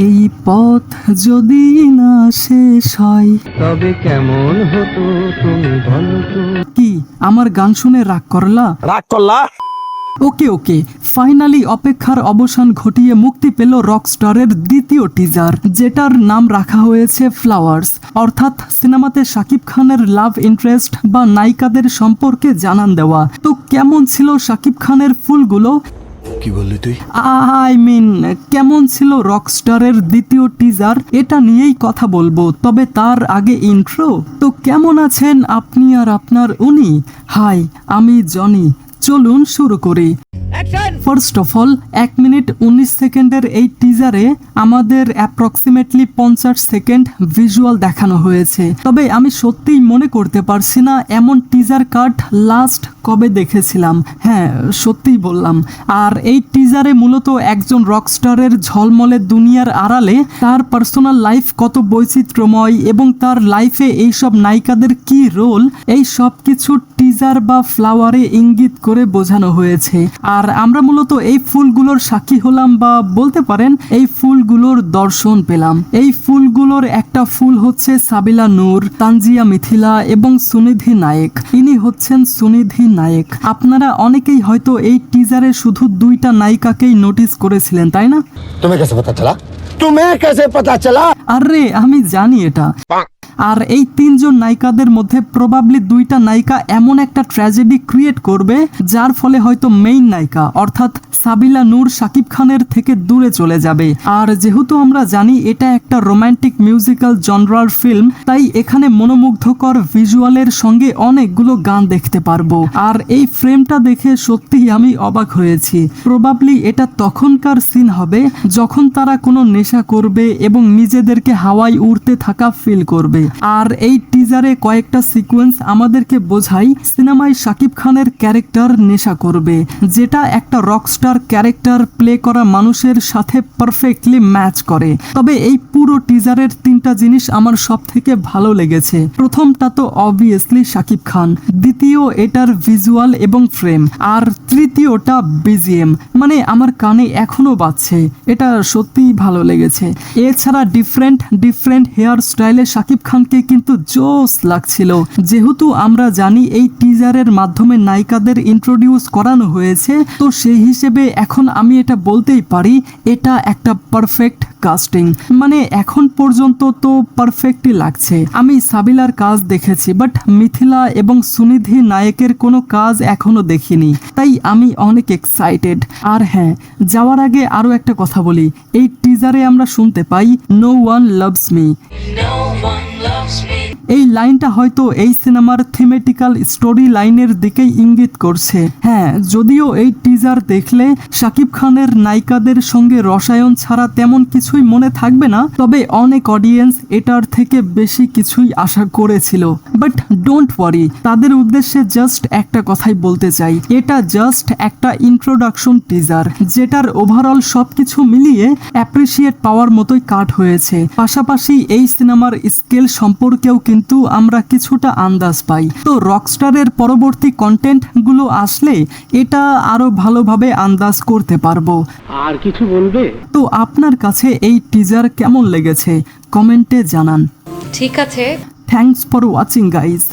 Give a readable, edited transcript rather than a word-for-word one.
এই পথ যদি না শেষ হয় তবে কেমন হতো তুমি বলো তো। কি আমার গান শুনে রাগ করলা? ওকে ফাইনালি অপেক্ষার অবসান ঘটিয়ে মুক্তি পেল রকস্টারের দ্বিতীয় টিজার, যেটার নাম রাখা হয়েছে ফ্লাওয়ার্স। অর্থাৎ সিনেমাতে শাকিব খানের লাভ ইন্টারেস্ট বা নায়িকাদের সম্পর্কে জানান দেওয়া। তো কেমন ছিল শাকিব খানের ফুলগুলো? কি বললি তুই? আই মিন কেমন ছিল রকস্টারের দ্বিতীয় টিজার, এটা নিয়েই কথা বলবো। তবে তার আগে ইন্ট্রো। তো কেমন আছেন আপনি আর আপনার উনি? হাই, আমি জনি। চলুন শুরু করি। ফার্স্ট অফ অল 1 মিনিট 19 সেকেন্ডের এই টিজারে আমাদের অ্যাপ্রক্সিমেটলি 50 সেকেন্ড ভিজুয়াল দেখানো হয়েছে। তবে আমি সত্যিই মনে করতে পারছি না এমন টিজার কাট লাস্ট কবে দেখেছিলাম। হ্যাঁ, সত্যিই বললাম। আর এই টিজারে মূলত একজন রকস্টারের ঝলমলে দুনিয়ার আড়ালে তার পার্সোনাল লাইফ কত বৈচিত্র্যময় এবং তার লাইফে এইসব নায়িকাদের কি রোল, এই সব কিছু টিজার বা ফ্লাওয়ারে ইঙ্গিত করে বোঝানো হয়েছে। আর আমরা মূলত এই ফুলগুলোর সাক্ষী হলাম, বা বলতে পারেন এই ফুলগুলোর দর্শন পেলাম। এই ফুলগুলোর একটা ফুল হচ্ছে সাবিলা নূর, তানজিয়া মিথিলা এবং সুনিধি নায়েক। ইনি হচ্ছেন সুনিধি নায়েক। আপনারা অনেকেই হয়তো এই টিজারে শুধু 2টা নায়িকাকেই নোটিস করেছিলেন, তাই না? तुम्हें कैसे पता चला? আরে আমি জানি এটা। আর এই 3 জন নায়িকাদের মধ্যে প্রবাবলি 2টা নায়িকা এমন একটা ট্র্যাজেডি ক্রিয়েট করবে যার ফলে হয়তো মেইন নায়িকা অর্থাৎ সাবিলা নূর শাকিব খানের থেকে দূরে চলে যাবে। আর যেহেতু আমরা জানি এটা একটা রোমান্টিক মিউজিক্যাল জনরার ফিল্ম, তাই এখানে মনোমুগ্ধকর ভিজুয়ালের সঙ্গে অনেকগুলো গান দেখতে পারবো। আর এই ফ্রেমটা দেখে সত্যিই আমি অবাক হয়েছি। প্রবাবলি এটা তখনকার সিন হবে যখন তারা কোনো নেশা করবে এবং নিজেদেরকে হাওয়ায় উড়তে থাকা ফিল করবে। আর এই টিজারে কয়েকটা সিকোয়েন্স আমাদেরকে বোঝায় সিনেমায় শাকিব খানের ক্যারেক্টার নেশা করবে, যেটা একটা রকস্টার ক্যারেক্টার প্লে করা মানুষের সাথে পারফেক্টলি ম্যাচ করে। তবে এই পুরো টিজারের 3টা জিনিস আমার সব থেকে ভালো লেগেছে। প্রথমটা তো অবভিয়াসলি শাকিব খান, দ্বিতীয় এটার ভিজুয়াল এবং ফ্রেম, আর তৃতীয়টা বিজিএম। মানে আমার কানে এখনো বাজছে। এটা সত্যিই ভালো লেগেছে। এছাড়া ডিফারেন্ট হেয়ার স্টাইলে শাকিব খানকে কিন্তু জোস লাগছিল। যেহেতু আমরা জানি এই টিজারের মাধ্যমে নায়িকাদের ইন্ট্রোডিউস করানো হয়েছে, তো সেই হিসেবে এখন আমি এটা বলতেই পারি এটা একটা পারফেক্ট কাস্টিং। মানে এখন পর্যন্ত তো পারফেক্টই লাগছে। আমি সাবিলার কাজ দেখেছি, বাট মিথিলা এবং সুনিধি নায়কের কোনো কাজ এখনো দেখিনি, তাই আমি অনেক এক্সাইটেড। আর হ্যাঁ, যাওয়ার আগে আরো একটা কথা বলি। এই টিজারে আমরা শুনতে পাই নো ওয়ান লাভস মি। এই লাইনটা হয়তো এই সিনেমার থিমেটিক্যাল স্টোরি লাইনের দিকেই ইঙ্গিত করছে। হ্যাঁ, যদিও এই টিজার দেখলে শাকিব খানের নায়িকাদের সঙ্গে রসায়ন ছাড়া তেমন কিছুই মনে থাকবে না, তবে অনেক অডিয়েন্স এটার থেকে বেশি কিছুই আশা করেছিল। বাট ডোন্ট ওয়ারি, তাদের উদ্দেশ্যে জাস্ট একটা কথাই বলতে চাই, এটা জাস্ট একটা ইন্ট্রোডাকশন টিজার, যেটার ওভারঅল সবকিছু মিলিয়ে অ্যাপ্রিসিয়েট পাওয়ার মতোই কাট হয়েছে। পাশাপাশি এই সিনেমার স্কেল সম্পর্কেও কিন্তু আমরা কিছুটা আন্দাজ পাই। তো রকস্টারের পরবর্তী কন্টেন্ট গুলো আসলে এটা আরো ভালোভাবে আন্দাজ করতে পারবো। আর কিছু বলবে? তো আপনার কাছে এই টিজার কেমন লেগেছে কমেন্টে জানান। ঠিক আছে। Thanks for watching guys.